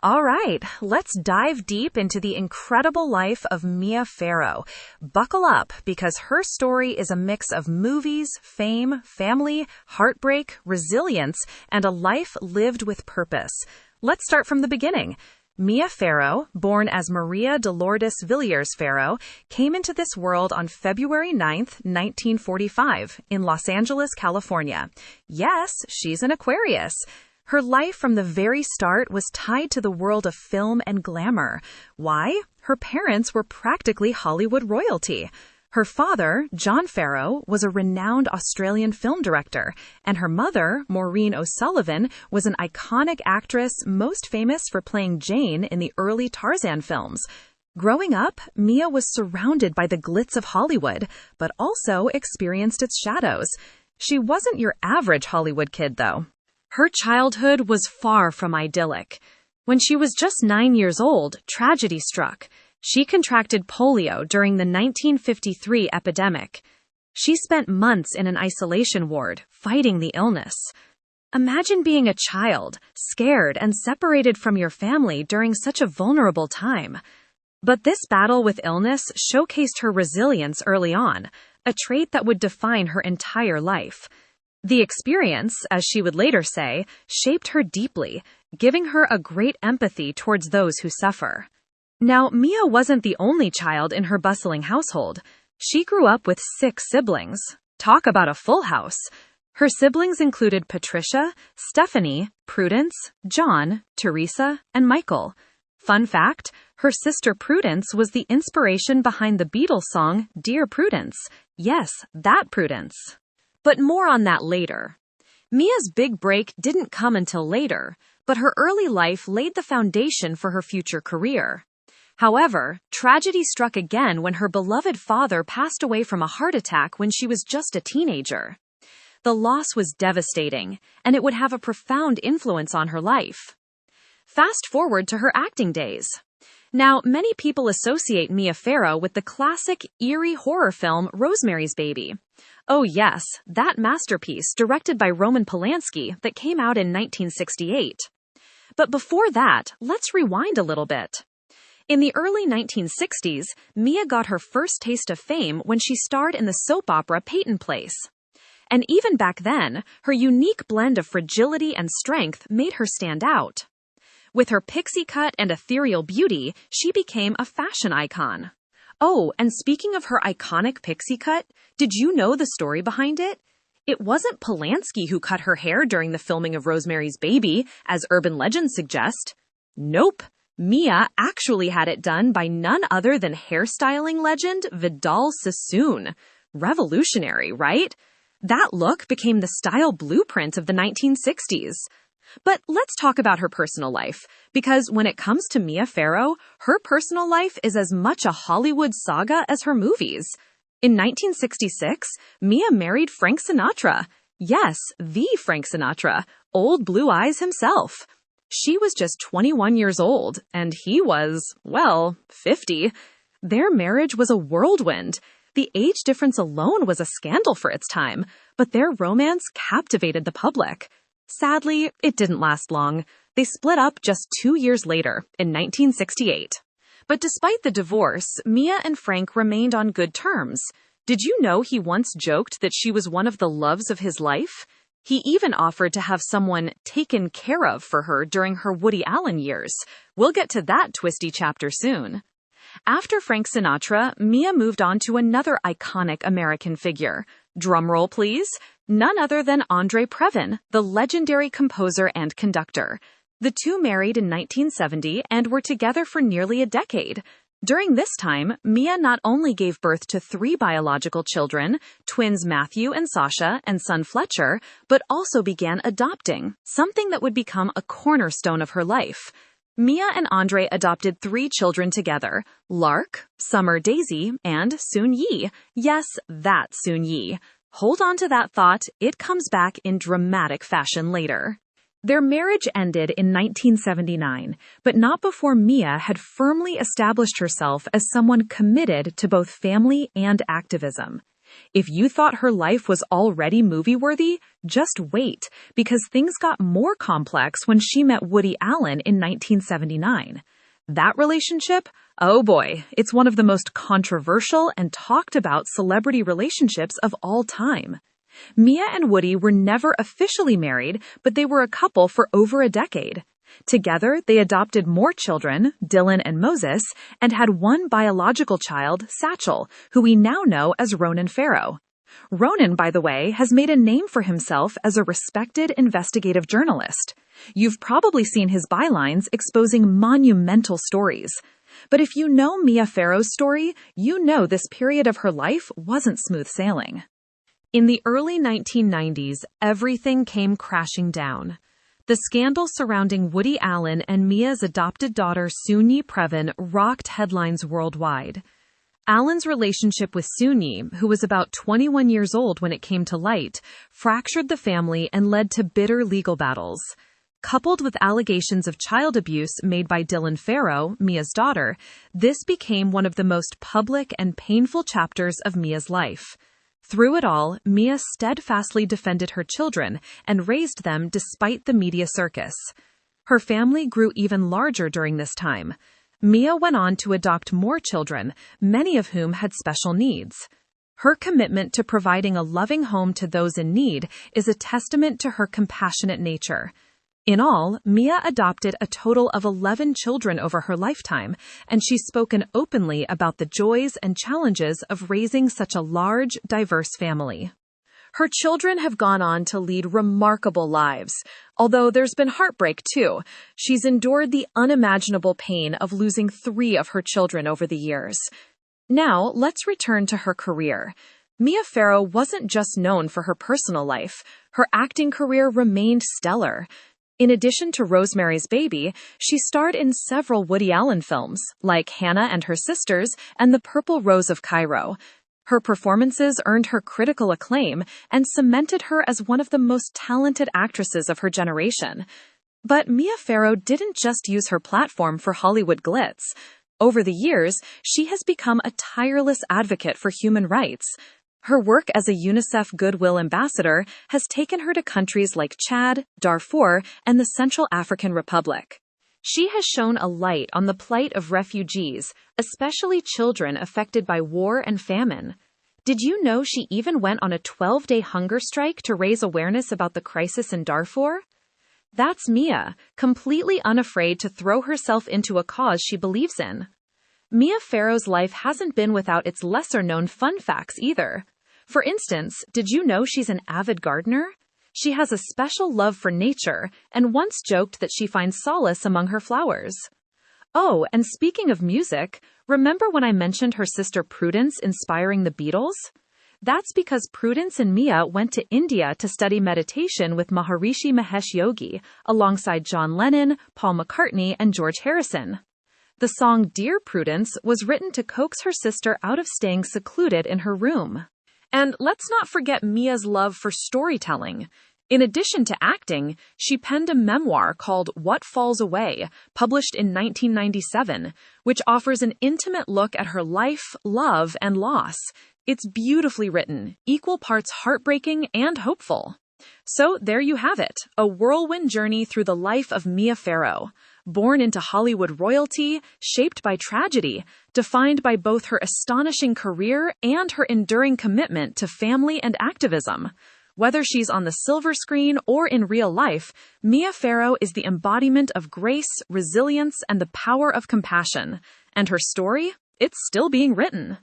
All right, let's dive deep into the incredible life of Mia Farrow. Buckle up, because her story is a mix of movies, fame, family, heartbreak, resilience, and a life lived with purpose. Let's start from the beginning. Mia Farrow, born as Maria Dolores Villiers Farrow, came into this world on February 9th, 1945, in Los Angeles, California. Yes, she's an Aquarius. Her life from the very start was tied to the world of film and glamour. Why? Her parents were practically Hollywood royalty. Her father, John Farrow, was a renowned Australian film director, and her mother, Maureen O'Sullivan, was an iconic actress most famous for playing Jane in the early Tarzan films. Growing up, Mia was surrounded by the glitz of Hollywood, but also experienced its shadows. She wasn't your average Hollywood kid, though. Her childhood was far from idyllic. When she was just 9 years old, tragedy struck. She contracted polio during the 1953 epidemic. She spent months in an isolation ward, fighting the illness. Imagine being a child, scared and separated from your family during such a vulnerable time. But this battle with illness showcased her resilience early on, a trait that would define her entire life. The experience, as she would later say, shaped her deeply, giving her a great empathy towards those who suffer. Now, Mia wasn't the only child in her bustling household. She grew up with 6 siblings. Talk about a full house. Her siblings included Patricia, Stephanie, Prudence, John, Teresa, and Michael. Fun fact, her sister Prudence was the inspiration behind the Beatles song Dear Prudence. Yes, that Prudence. But more on that later. Mia's big break didn't come until later, but her early life laid the foundation for her future career. However, tragedy struck again when her beloved father passed away from a heart attack when she was just a teenager. The loss was devastating, and it would have a profound influence on her life. Fast forward to her acting days. Now, many people associate Mia Farrow with the classic, eerie horror film Rosemary's Baby. Oh yes, that masterpiece directed by Roman Polanski that came out in 1968. But before that, let's rewind a little bit. In the early 1960s, Mia got her first taste of fame when she starred in the soap opera Peyton Place. And even back then, her unique blend of fragility and strength made her stand out. With her pixie cut and ethereal beauty, she became a fashion icon. Oh, and speaking of her iconic pixie cut, did you know the story behind it? It wasn't Polanski who cut her hair during the filming of Rosemary's Baby, as urban legends suggest. Nope. Mia actually had it done by none other than hairstyling legend Vidal Sassoon. Revolutionary, right? That look became the style blueprint of the 1960s. But let's talk about her personal life, because when it comes to Mia Farrow, her personal life is as much a Hollywood saga as her movies. In 1966, Mia married Frank Sinatra. Yes, the Frank Sinatra, Old Blue Eyes himself. She was just 21 years old, and he was, well, 50. Their marriage was a whirlwind. The age difference alone was a scandal for its time, but their romance captivated the public. Sadly, it didn't last long. They split up just 2 years later, in 1968. But despite the divorce, Mia and Frank remained on good terms. Did you know he once joked that she was one of the loves of his life? He even offered to have someone taken care of for her during her Woody Allen years. We'll get to that twisty chapter soon. After Frank Sinatra, Mia moved on to another iconic American figure. Drumroll, please. None other than Andre Previn, the legendary composer and conductor. The two married in 1970 and were together for nearly a decade. During this time, Mia not only gave birth to 3 biological children, twins Matthew and Sasha and son Fletcher, but also began adopting, something that would become a cornerstone of her life. Mia and Andre adopted 3 children together, Lark, Summer Daisy, and Soon Yi. Yes, that Soon Yi. Hold on to that thought, it comes back in dramatic fashion later. Their marriage ended in 1979, but not before Mia had firmly established herself as someone committed to both family and activism. If you thought her life was already movie-worthy, just wait, because things got more complex when she met Woody Allen in 1979. That relationship? Oh boy, it's one of the most controversial and talked about celebrity relationships of all time. Mia and Woody were never officially married, but they were a couple for over a decade. Together, they adopted more children, Dylan and Moses, and had one biological child, Satchel, who we now know as Ronan Farrow. Ronan, by the way, has made a name for himself as a respected investigative journalist. You've probably seen his bylines exposing monumental stories. But if you know Mia Farrow's story, you know this period of her life wasn't smooth sailing. In the early 1990s, everything came crashing down. The scandal surrounding Woody Allen and Mia's adopted daughter Soon-Yi Previn rocked headlines worldwide. Allen's relationship with Soon-Yi, who was about 21 years old when it came to light, fractured the family and led to bitter legal battles. Coupled with allegations of child abuse made by Dylan Farrow, Mia's daughter, this became one of the most public and painful chapters of Mia's life. Through it all, Mia steadfastly defended her children and raised them despite the media circus. Her family grew even larger during this time. Mia went on to adopt more children, many of whom had special needs. Her commitment to providing a loving home to those in need is a testament to her compassionate nature. In all, Mia adopted a total of 11 children over her lifetime, and she's spoken openly about the joys and challenges of raising such a large, diverse family. Her children have gone on to lead remarkable lives, although there's been heartbreak too. She's endured the unimaginable pain of losing 3 of her children over the years. Now, let's return to her career. Mia Farrow wasn't just known for her personal life. Her acting career remained stellar. In addition to Rosemary's Baby, she starred in several Woody Allen films, like Hannah and Her Sisters and The Purple Rose of Cairo. Her performances earned her critical acclaim and cemented her as one of the most talented actresses of her generation. But Mia Farrow didn't just use her platform for Hollywood glitz. Over the years, she has become a tireless advocate for human rights. Her work as a UNICEF Goodwill Ambassador has taken her to countries like Chad, Darfur, and the Central African Republic. She has shone a light on the plight of refugees, especially children affected by war and famine. Did you know she even went on a 12-day hunger strike to raise awareness about the crisis in Darfur? That's Mia, completely unafraid to throw herself into a cause she believes in. Mia Farrow's life hasn't been without its lesser-known fun facts either. For instance, did you know she's an avid gardener? She has a special love for nature and once joked that she finds solace among her flowers. Oh, and speaking of music, remember when I mentioned her sister Prudence inspiring the Beatles? That's because Prudence and Mia went to India to study meditation with Maharishi Mahesh Yogi, alongside John Lennon, Paul McCartney, and George Harrison. The song Dear Prudence was written to coax her sister out of staying secluded in her room. And let's not forget Mia's love for storytelling. In addition to acting, she penned a memoir called What Falls Away, published in 1997, which offers an intimate look at her life, love, and loss. It's beautifully written, equal parts heartbreaking and hopeful. So there you have it, a whirlwind journey through the life of Mia Farrow. Born into Hollywood royalty, shaped by tragedy, defined by both her astonishing career and her enduring commitment to family and activism. Whether she's on the silver screen or in real life, Mia Farrow is the embodiment of grace, resilience, and the power of compassion. And her story? It's still being written.